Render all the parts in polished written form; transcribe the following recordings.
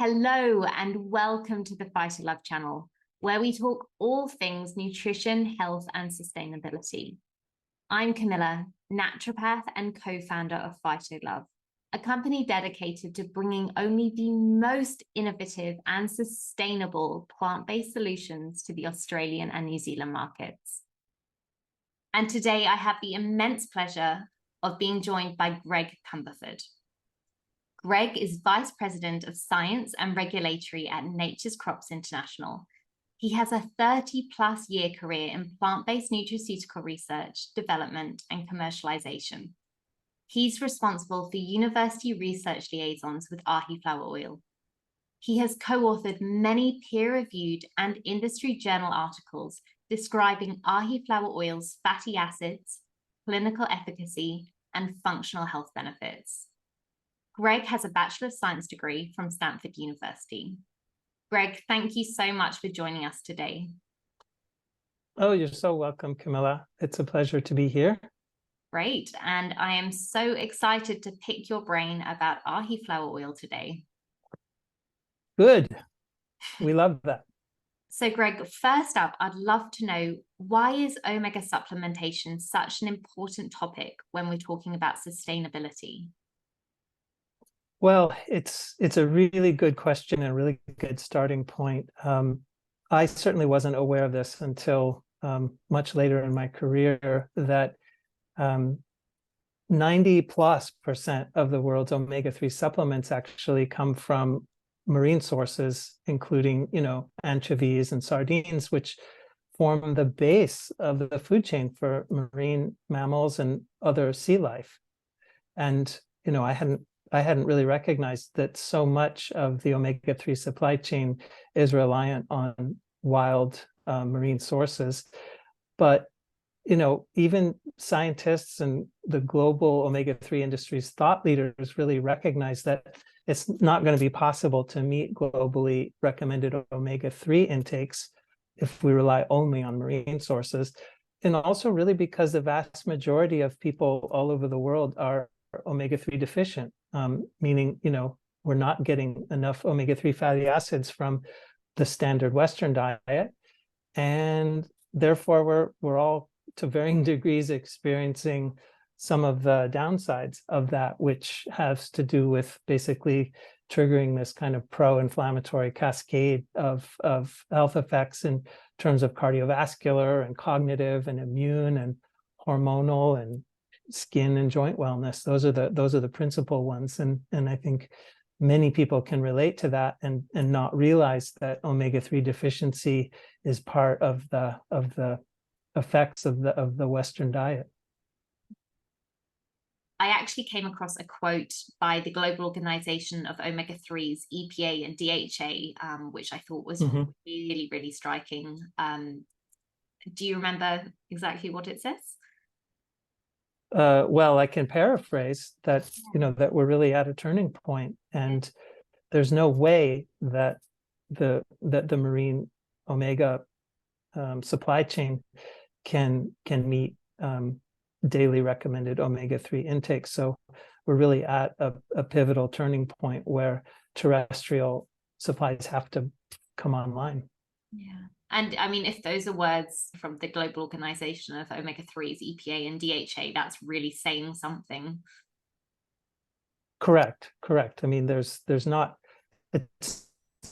Hello and welcome to the PhytoLove channel, where we talk all things nutrition, health and sustainability. I'm Camilla, naturopath and co-founder of PhytoLove, a company dedicated to bringing only the most innovative and sustainable plant-based solutions to the Australian and New Zealand markets. And today I have the immense pleasure of being joined by Greg Cumberford. Greg is Vice President of Science and Regulatory at Nature's Crops International. He has a 30-plus year career in plant-based nutraceutical research, development, and commercialization. He's responsible for university research liaisons with Ahiflower oil. He has co-authored many peer-reviewed and industry journal articles describing Ahiflower oil's fatty acids, clinical efficacy, and functional health benefits. Greg has a Bachelor of Science degree from Stanford University. Greg, thank you so much for joining us today. Oh, you're so welcome, Camilla. It's a pleasure to be here. Great. And I am so excited to pick your brain about Ahiflower oil today. Good. We love that. So Greg, first up, I'd love to know, why is omega supplementation such an important topic when we're talking about sustainability? Well, it's a really good question and a really good starting point. I certainly wasn't aware of this until much later in my career, that 90+% of the world's omega-3 supplements actually come from marine sources, including, anchovies and sardines, which form the base of the food chain for marine mammals and other sea life. And, I hadn't really recognized that so much of the omega-3 supply chain is reliant on wild marine sources. But, even scientists and the global omega-3 industry's thought leaders really recognize that it's not going to be possible to meet globally recommended omega-3 intakes if we rely only on marine sources. And also really because the vast majority of people all over the world are omega-3 deficient, meaning, we're not getting enough omega-3 fatty acids from the standard Western diet. And therefore, we're all to varying degrees experiencing some of the downsides of that, which has to do with basically triggering this kind of pro-inflammatory cascade of health effects in terms of cardiovascular and cognitive and immune and hormonal and skin and joint wellness. Those are the principal ones. And I think many people can relate to that and not realize that omega-3 deficiency is part of the effects of the Western diet. I actually came across a quote by the Global Organization of Omega-3s, EPA and DHA, which I thought was really, really striking. Do you remember exactly what it says? Well, I can paraphrase that, that we're really at a turning point, and there's no way that the marine omega supply chain can meet daily recommended omega-3 intake. So we're really at a pivotal turning point where terrestrial supplies have to come online. Yeah. And I mean, if those are words from the Global Organization of Omega-3s, EPA and DHA, that's really saying something. Correct. I mean, it's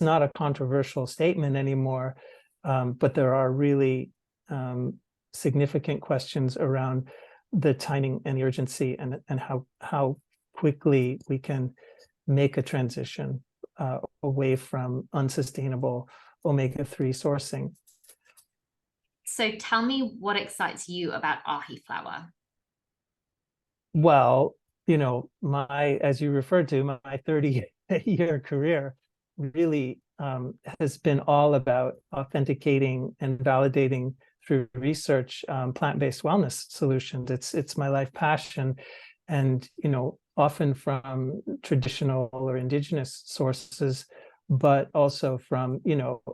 not a controversial statement anymore, but there are really significant questions around the timing and the urgency and how quickly we can make a transition away from unsustainable omega-3 sourcing. So tell me what excites you about Ahiflower. Well, as you referred to, my 30-year career really has been all about authenticating and validating through research plant-based wellness solutions. It's my life passion, and often from traditional or indigenous sources, but also from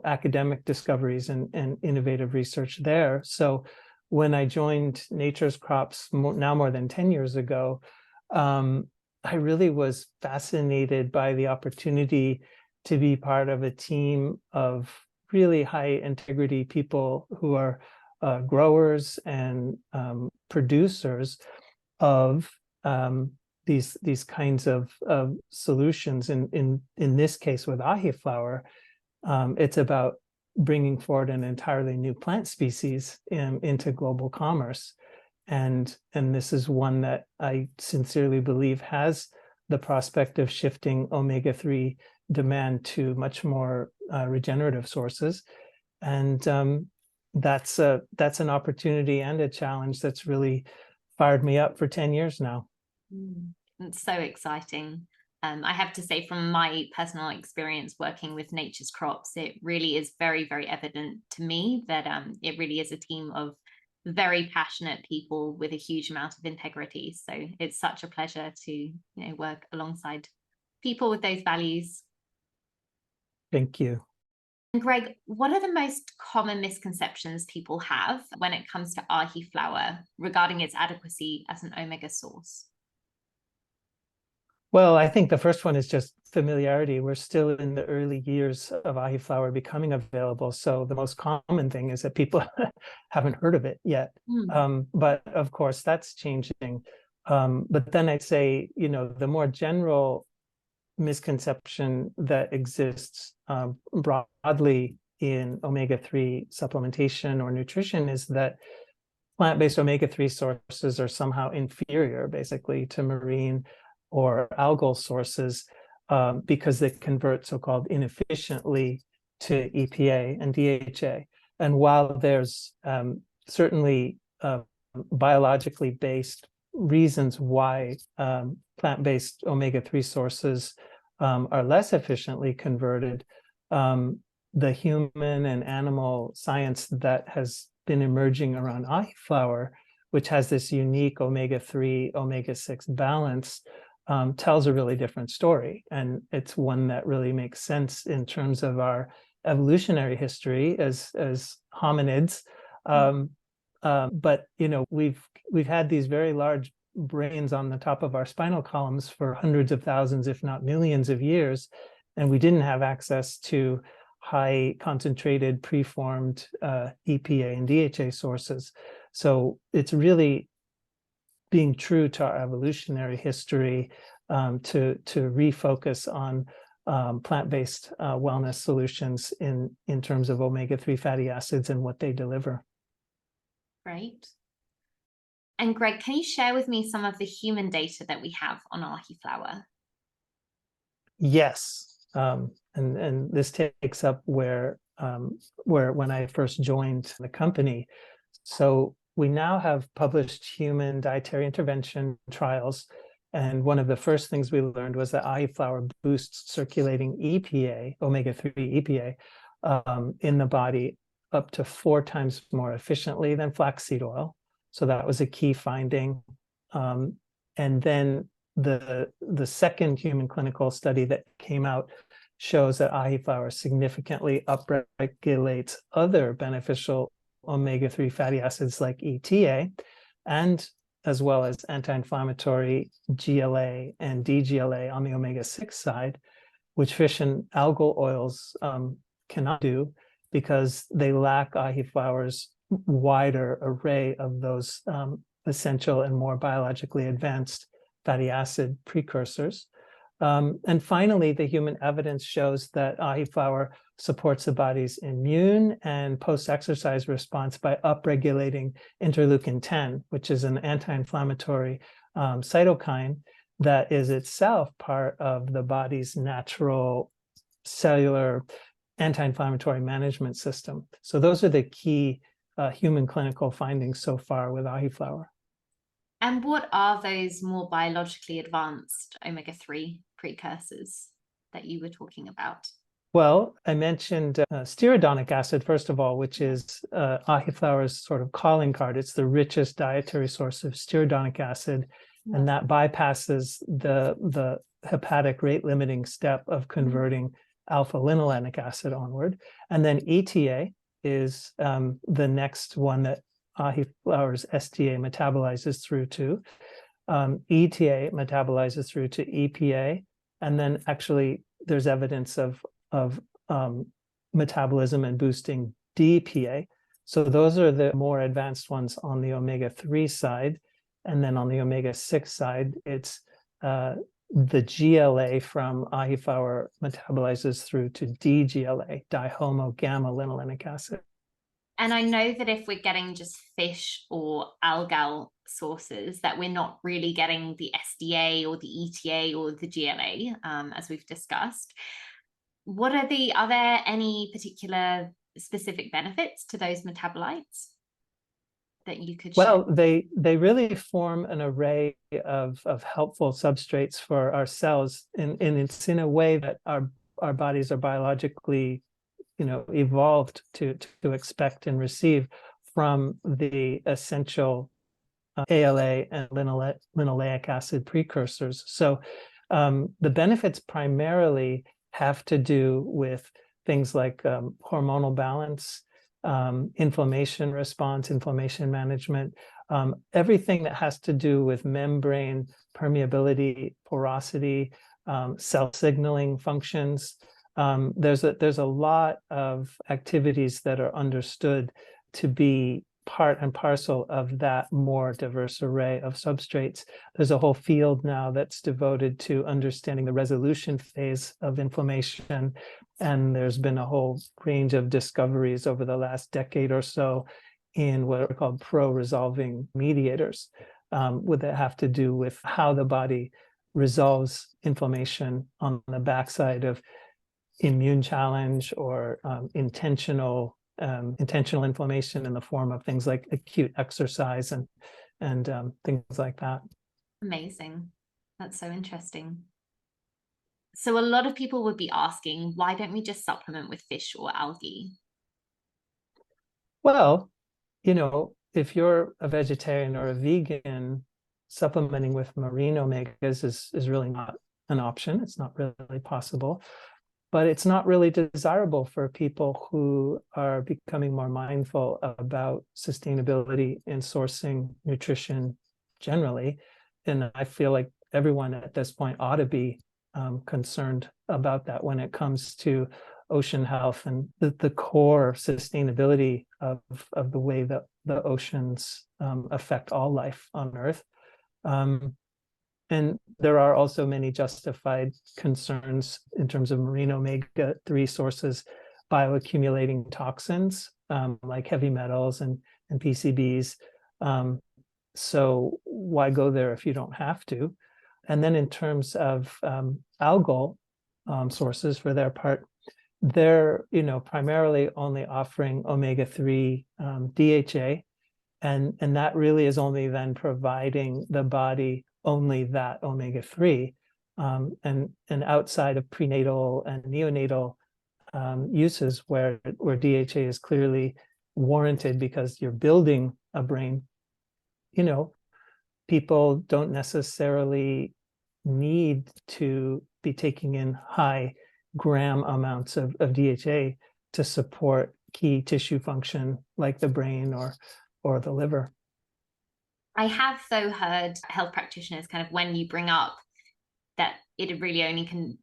academic discoveries and innovative research there. So when I joined Nature's Crops now more than 10 years ago, I really was fascinated by the opportunity to be part of a team of really high integrity people who are growers and producers of these kinds of solutions. In this case with Ahiflower, it's about bringing forward an entirely new plant species into global commerce. And this is one that I sincerely believe has the prospect of shifting omega-3 demand to much more regenerative sources. And that's an opportunity and a challenge that's really fired me up for 10 years now. It's so exciting. I have to say, from my personal experience working with nature's crops, it really is very, very evident to me that it really is a team of very passionate people with a huge amount of integrity. So it's such a pleasure to work alongside people with those values. Thank you. And Greg, what are the most common misconceptions people have when it comes to Ahiflower regarding its adequacy as an omega source? Well, I think the first one is just familiarity. We're still in the early years of Ahiflower becoming available. So the most common thing is that people haven't heard of it yet. But of course, that's changing. But then I'd say, the more general misconception that exists broadly in omega-3 supplementation or nutrition is that plant-based omega-3 sources are somehow inferior, basically, to marine or algal sources because they convert so-called inefficiently to EPA and DHA. And while there's certainly biologically based reasons why plant-based omega-3 sources are less efficiently converted, the human and animal science that has been emerging around Ahiflower, which has this unique omega-3, omega-6 balance, tells a really different story. And it's one that really makes sense in terms of our evolutionary history as hominids. But we've had these very large brains on the top of our spinal columns for hundreds of thousands, if not millions of years, and we didn't have access to high concentrated preformed EPA and DHA sources. So it's really being true to our evolutionary history to refocus on plant-based wellness solutions in terms of omega-3 fatty acids and what they deliver. Great. And Greg, can you share with me some of the human data that we have on Ahiflower? Yes, and this takes up where when I first joined the company. So we now have published human dietary intervention trials, and one of the first things we learned was that Ahiflower boosts circulating EPA, omega-3 EPA, in the body up to 4 times more efficiently than flaxseed oil. So that was a key finding. And then the second human clinical study that came out shows that Ahiflower significantly upregulates other beneficial omega-3 fatty acids like ETA, and as well as anti-inflammatory GLA and DGLA on the omega-6 side, which fish and algal oils cannot do because they lack Ahiflower's wider array of those essential and more biologically advanced fatty acid precursors. And finally, the human evidence shows that Ahiflower supports the body's immune and post-exercise response by upregulating interleukin-10, which is an anti-inflammatory cytokine that is itself part of the body's natural cellular anti-inflammatory management system. So those are the key human clinical findings so far with Ahiflower. And what are those more biologically advanced omega-3 precursors that you were talking about? Well, I mentioned stearidonic acid, first of all, which is Ahiflower's sort of calling card. It's the richest dietary source of stearidonic acid, and that bypasses the hepatic rate-limiting step of converting alpha-linolenic acid onward. And then ETA is the next one that Ahiflower's STA metabolizes through to. ETA metabolizes through to EPA, and then actually there's evidence of of metabolism and boosting DPA. So those are the more advanced ones on the omega-3 side. And then on the omega-6 side, it's the GLA from Ahiflower metabolizes through to DGLA, dihomo-gamma-linolenic acid. And I know that if we're getting just fish or algal sources, that we're not really getting the SDA or the ETA or the GLA, as we've discussed. Are there any particular specific benefits to those metabolites that you could share? Well, they really form an array of helpful substrates for our cells, and it's in a way that our bodies are biologically, evolved to expect and receive from the essential ALA and linoleic acid precursors. So the benefits primarily have to do with things like hormonal balance, inflammation response, inflammation management, everything that has to do with membrane permeability, porosity, cell signaling functions. There's a lot of activities that are understood to be part and parcel of that more diverse array of substrates. There's a whole field now that's devoted to understanding the resolution phase of inflammation. And there's been a whole range of discoveries over the last decade or so in what are called pro-resolving mediators, that have to do with how the body resolves inflammation on the backside of immune challenge or intentional inflammation in the form of things like acute exercise and things like that. Amazing. That's so interesting. So a lot of people would be asking, why don't we just supplement with fish or algae? Well, if you're a vegetarian or a vegan, supplementing with marine omegas is really not an option. It's not really possible. But it's not really desirable for people who are becoming more mindful about sustainability in sourcing nutrition generally. And I feel like everyone at this point ought to be concerned about that when it comes to ocean health and the core sustainability of the way that the oceans affect all life on Earth. And there are also many justified concerns in terms of marine omega-3 sources bioaccumulating toxins like heavy metals and PCBs. So why go there if you don't have to? And then in terms of algal sources, for their part, they're primarily only offering omega-3 DHA, and that really is only then providing the body only that omega-3, and outside of prenatal and neonatal uses where DHA is clearly warranted because you're building a brain, people don't necessarily need to be taking in high gram amounts of DHA to support key tissue function like the brain or the liver. I have, though, heard health practitioners kind of, when you bring up that it really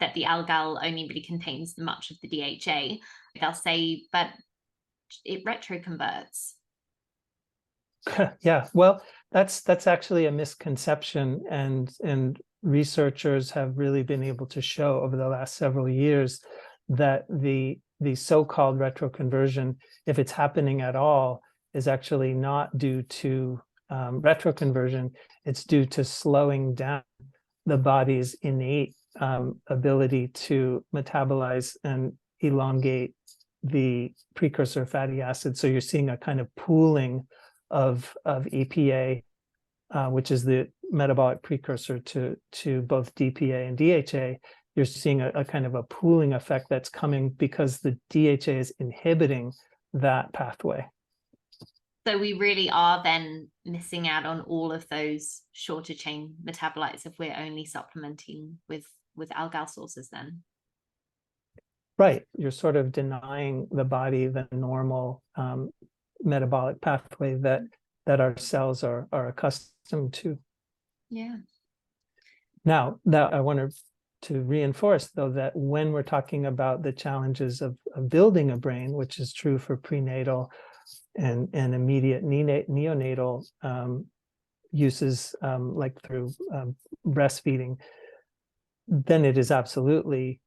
that the algal only really contains much of the DHA, they'll say, but it retroconverts. Yeah, well, that's actually a misconception, and researchers have really been able to show over the last several years that the so-called retroconversion, if it's happening at all, is actually not due to retroconversion. It's due to slowing down the body's innate ability to metabolize and elongate the precursor fatty acids. So you're seeing a kind of pooling of EPA, which is the metabolic precursor to both DPA and DHA. You're seeing a kind of a pooling effect that's coming because the DHA is inhibiting that pathway. So we really are then missing out on all of those shorter chain metabolites if we're only supplementing with algal sources then. Right. You're sort of denying the body the normal metabolic pathway that our cells are accustomed to. Yeah. Now, I want to to reinforce, though, that when we're talking about the challenges of building a brain, which is true for prenatal and immediate neonatal uses, like through breastfeeding, then it is absolutely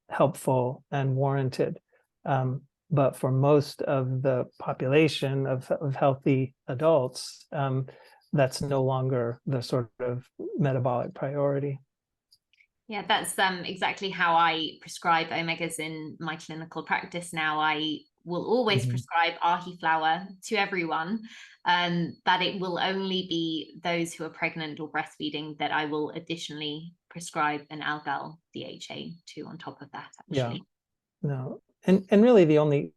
helpful and warranted. But for most of the population of healthy adults, that's no longer the sort of metabolic priority. Yeah, that's exactly how I prescribe omegas in my clinical practice now. I will always prescribe Ahiflower to everyone, but it will only be those who are pregnant or breastfeeding that I will additionally prescribe an Algal DHA to on top of that, actually. Yeah, no. And really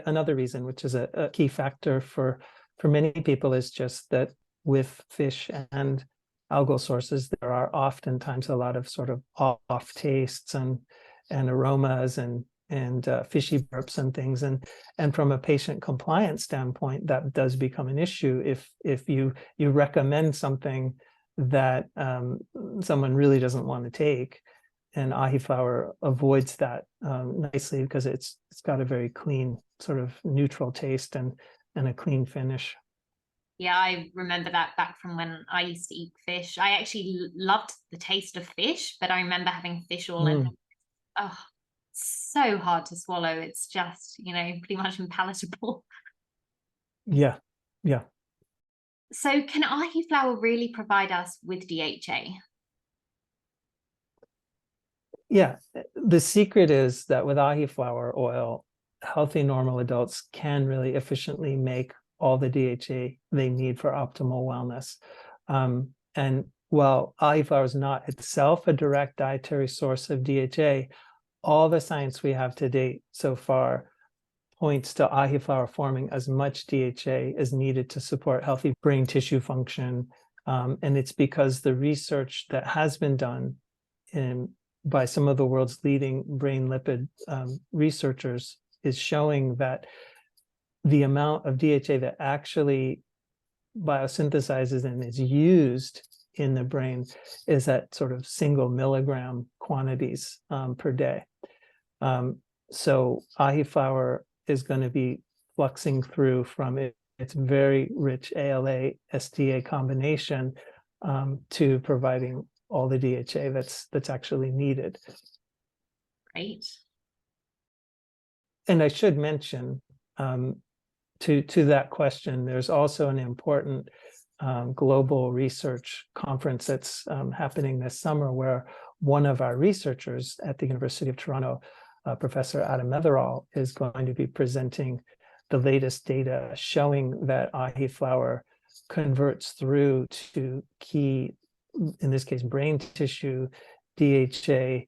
another reason, which is a key factor for many people, is just that with fish and algal sources, there are oftentimes a lot of sort of off tastes and aromas and fishy burps and things, and from a patient compliance standpoint, that does become an issue if you recommend something that someone really doesn't want to take. And Ahiflower avoids that nicely because it's got a very clean, sort of neutral taste and a clean finish. Yeah, I remember that back from when I used to eat fish. I actually loved the taste of fish, but I remember having fish oil and oh, so hard to swallow. It's just, pretty much impalatable. Yeah, yeah. So can Ahiflower really provide us with DHA? Yeah, the secret is that with Ahiflower oil, healthy normal adults can really efficiently make all the DHA they need for optimal wellness. And while Ahiflower is not itself a direct dietary source of DHA, all the science we have to date so far points to Ahiflower forming as much DHA as needed to support healthy brain tissue function. And it's because the research that has been done by some of the world's leading brain lipid researchers is showing that the amount of DHA that actually biosynthesizes and is used in the brain is at sort of single milligram quantities per day. So Ahiflower is going to be fluxing through from its very rich ALA SDA combination to providing all the DHA that's actually needed. Great. And I should mention, to that question, there's also an important global research conference that's happening this summer, where one of our researchers at the University of Toronto, Professor Adam Etherall, is going to be presenting the latest data showing that Ahiflower converts through to key, in this case, brain tissue DHA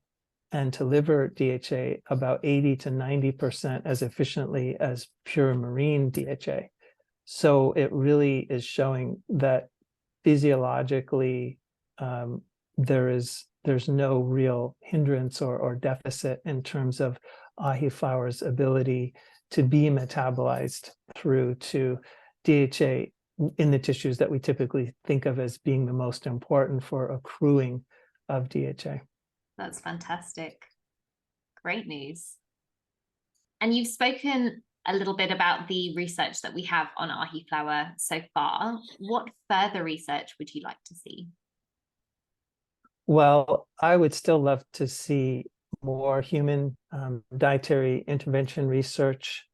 and to liver DHA about 80 to 90% as efficiently as pure marine DHA. So it really is showing that physiologically there's no real hindrance or deficit in terms of Ahiflower's ability to be metabolized through to DHA in the tissues that we typically think of as being the most important for accruing of DHA. That's fantastic. Great news. And you've spoken a little bit about the research that we have on Ahiflower so far. What further research would you like to see? Well, I would still love to see more human dietary intervention research.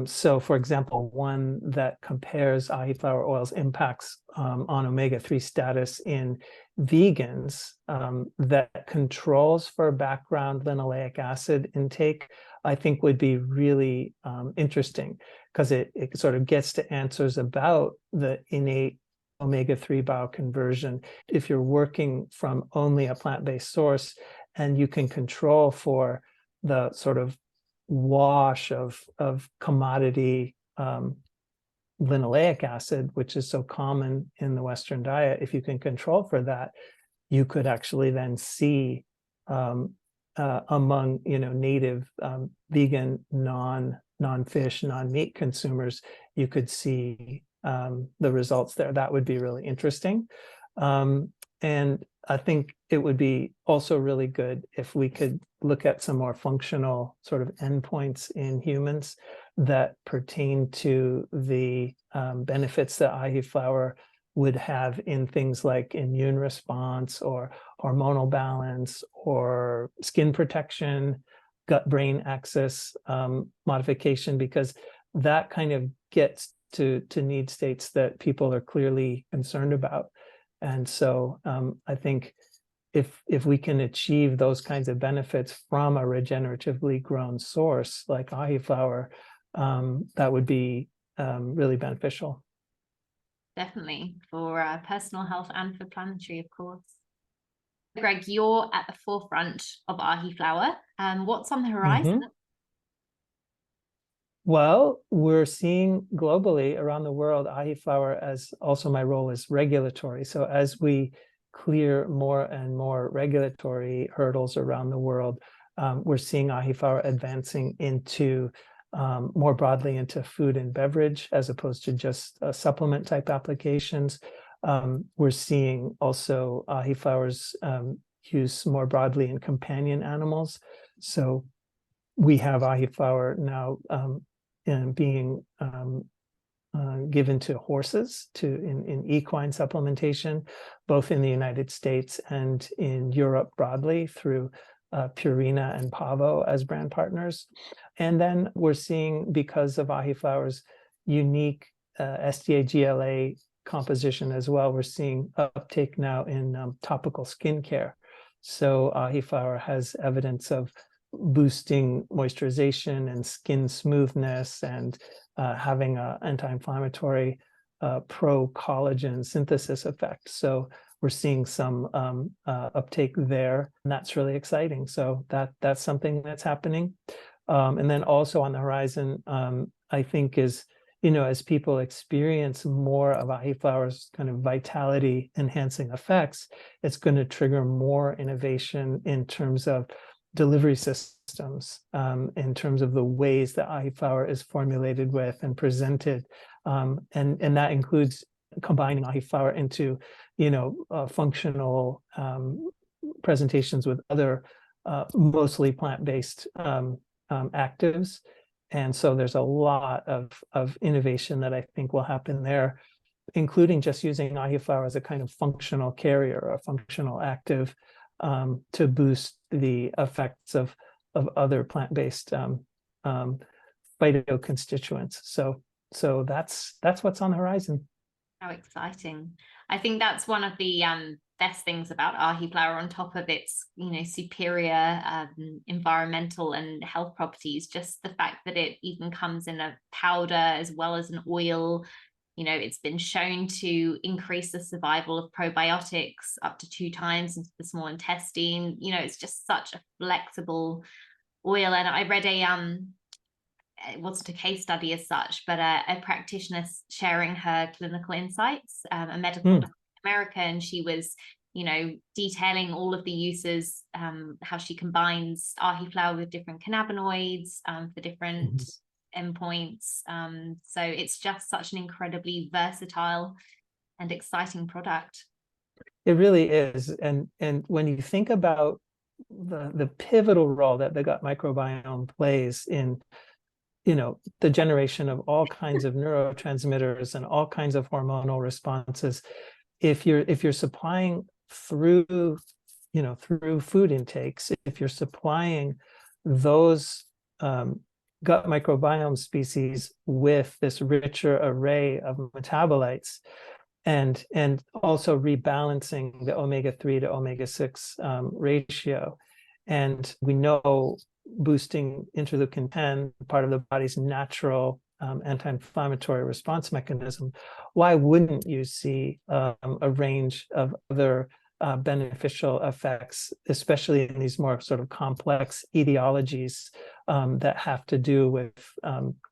So, for example, one that compares Ahiflower oil's impacts on omega-3 status in vegans that controls for background linoleic acid intake, I think would be really interesting, because it sort of gets to answers about the innate omega-3 bioconversion. If you're working from only a plant-based source and you can control for the sort of wash of commodity linoleic acid, which is so common in the Western diet, if you can control for that, you could actually then see among native vegan non-fish, non-meat consumers, you could see the results there. That would be really interesting. And I think it would be also really good if we could look at some more functional sort of endpoints in humans that pertain to the benefits that Ahiflower would have in things like immune response or hormonal balance or skin protection, gut-brain axis modification, because that kind of gets to need states that people are clearly concerned about. And so I think if we can achieve those kinds of benefits from a regeneratively grown source like Ahiflower, that would be really beneficial. Definitely, for personal health and for planetary, of course. Greg, you're at the forefront of Ahiflower. What's on the horizon? Mm-hmm. Well, we're seeing globally around the world Ahiflower, as also my role is regulatory. So as we clear more and more regulatory hurdles around the world, we're seeing Ahiflower advancing into more broadly into food and beverage as opposed to just supplement type applications. We're seeing also Ahiflower's use more broadly in companion animals. So we have Ahiflower now and being given to horses in equine supplementation, both in the United States and in Europe broadly through Purina and Pavo as brand partners. And then we're seeing, because of Ahiflower's unique SDA-GLA composition as well, we're seeing uptake now in topical skincare. So Ahiflower has evidence of boosting moisturization and skin smoothness and having an anti-inflammatory pro-collagen synthesis effect. So we're seeing some uptake there, and that's really exciting. So that's something that's happening. And then also on the horizon, I think is, as people experience more of Ahiflower's kind of vitality enhancing effects, it's going to trigger more innovation in terms of delivery systems, in terms of the ways that Ahiflower is formulated with and presented. And that includes combining Ahiflower into, functional presentations with other mostly plant-based actives. And so there's a lot of innovation that I think will happen there, including just using Ahiflower as a kind of functional carrier or functional active to boost the effects of other plant-based phytoconstituents. So that's what's on the horizon. How exciting. I think that's one of the best things about Ahiflower, on top of its superior environmental and health properties, just the fact that it even comes in a powder as well as an oil. It's been shown to increase the survival of probiotics up to 2 times into the small intestine. It's just such a flexible oil. And I read it wasn't a case study as such, but a practitioner sharing her clinical insights, a medical doctor in America, and she was, detailing all of the uses, how she combines Ahiflower with different cannabinoids for different endpoints. So it's just such an incredibly versatile and exciting product. It really is. And when you think about the pivotal role that the gut microbiome plays in the generation of all kinds of neurotransmitters and all kinds of hormonal responses, if you're supplying through food intakes, if you're supplying those gut microbiome species with this richer array of metabolites, and also rebalancing the omega-3 to omega-6 ratio, and we know boosting interleukin-10, part of the body's natural anti-inflammatory response mechanism, why wouldn't you see a range of other beneficial effects, especially in these more sort of complex etiologies that have to do with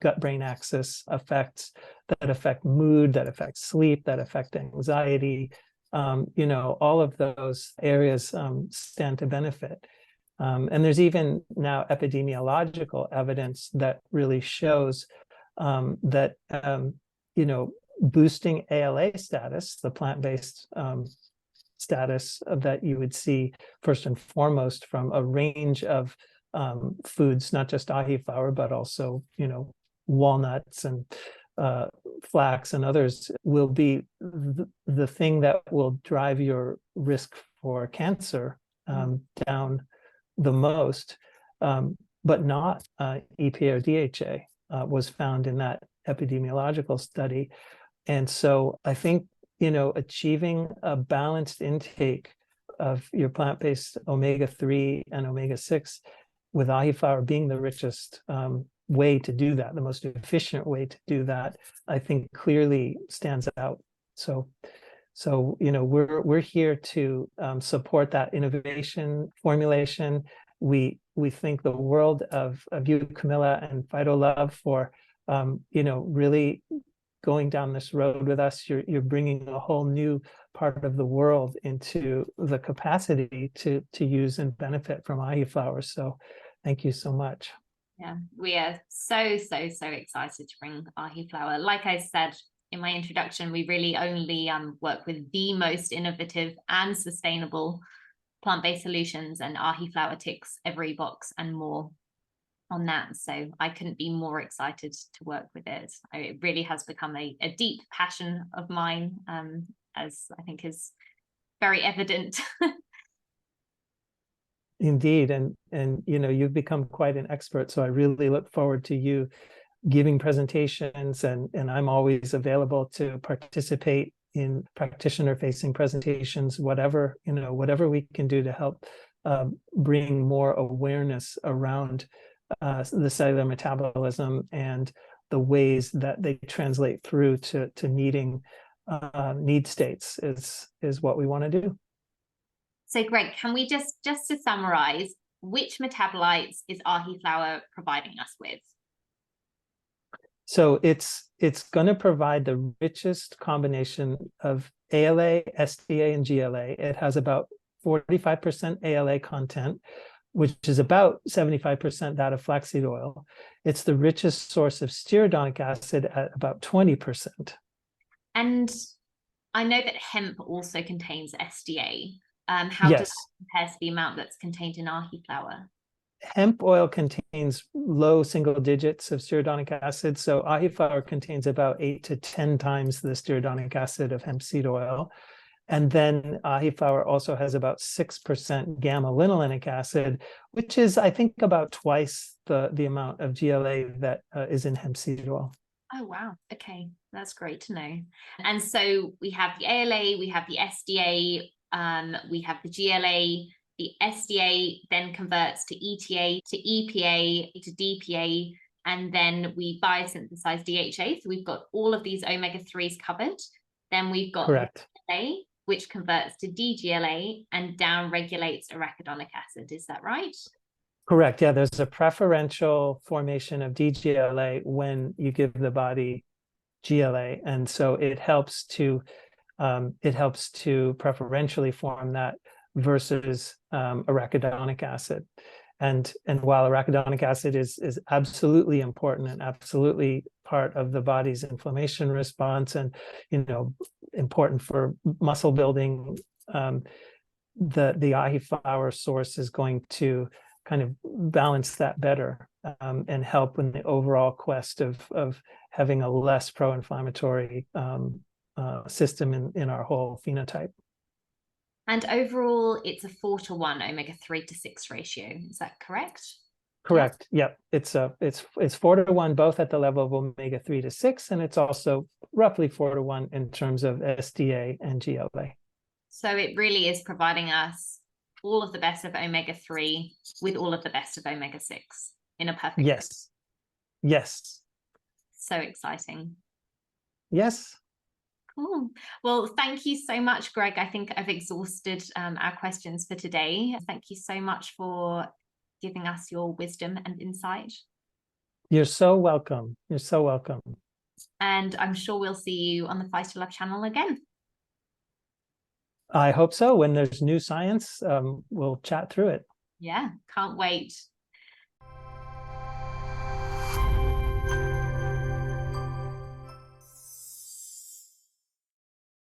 gut-brain axis effects that affect mood, that affect sleep, that affect anxiety. All of those areas stand to benefit. And there's even now epidemiological evidence that really shows that boosting ALA status, the plant-based status that you would see first and foremost from a range of foods, not just Ahiflower, but also, walnuts and flax and others, will be the thing that will drive your risk for cancer down the most, but not EPA or DHA was found in that epidemiological study. And so I think, achieving a balanced intake of your plant-based omega-3 and omega-6, with Ahiflower being the richest way to do that, the most efficient way to do that, I think clearly stands out. So we're here to support that innovation formulation. We thank the world of you, Camilla, and PhytoLove for really going down this road with us. You're bringing a whole new part of the world into the capacity to use and benefit from Ahiflower. So thank you so much. Yeah, we are so excited to bring Ahiflower. Like I said in my introduction, we really only work with the most innovative and sustainable plant-based solutions, and Ahiflower ticks every box and more on that. So I couldn't be more excited to work with it. It really has become a deep passion of mine, as I think is very evident. Indeed, and you've become quite an expert, so I really look forward to you giving presentations, and I'm always available to participate in practitioner-facing presentations, whatever we can do to help bring more awareness around the cellular metabolism and the ways that they translate through to meeting need states is what we want to do. So Greg, can we just to summarize, which metabolites is Ahiflower providing us with? So it's going to provide the richest combination of ALA, SDA, and GLA. It has about 45% ALA content, which is about 75% that of flaxseed oil. It's the richest source of stearidonic acid at about 20%. And I know that hemp also contains SDA. How does that compare to the amount that's contained in Ahiflower? Hemp oil contains low single digits of stearidonic acid. So Ahiflower contains about 8 to 10 times the stearidonic acid of hemp seed oil. And then Ahiflower also has about 6% gamma-linolenic acid, which is, I think, about twice the amount of GLA that is in hemp seed oil. Oh, wow. Okay, that's great to know. And so we have the ALA, we have the SDA, we have the GLA. The SDA then converts to ETA, to EPA, to DPA, and then we biosynthesize DHA. So we've got all of these omega-3s covered. Then we've got GLA, which converts to DGLA and down-regulates arachidonic acid. Is that right? Correct. Yeah, there's a preferential formation of DGLA when you give the body GLA, and so it helps to preferentially form that versus arachidonic acid. And while arachidonic acid is absolutely important and absolutely part of the body's inflammation response and important for muscle building, the Ahiflower source is going to kind of balance that better and help in the overall quest of having a less pro-inflammatory system in our whole phenotype. And overall, it's a 4-to-1 omega-3 to 6 ratio. Is that correct? Correct. Yep. It's 4-to-1 both at the level of omega-3 to 6, and it's also roughly 4-to-1 in terms of SDA and GLA. So it really is providing us all of the best of omega-3 with all of the best of omega-6 in a perfect. Yes. Yes. So exciting. Yes. Cool. Well, thank you so much, Greg. I think I've exhausted our questions for today. Thank you so much for giving us your wisdom and insight. You're so welcome. You're so welcome. And I'm sure we'll see you on the PhytoLove channel again. I hope so. When there's new science, we'll chat through it. Yeah, can't wait.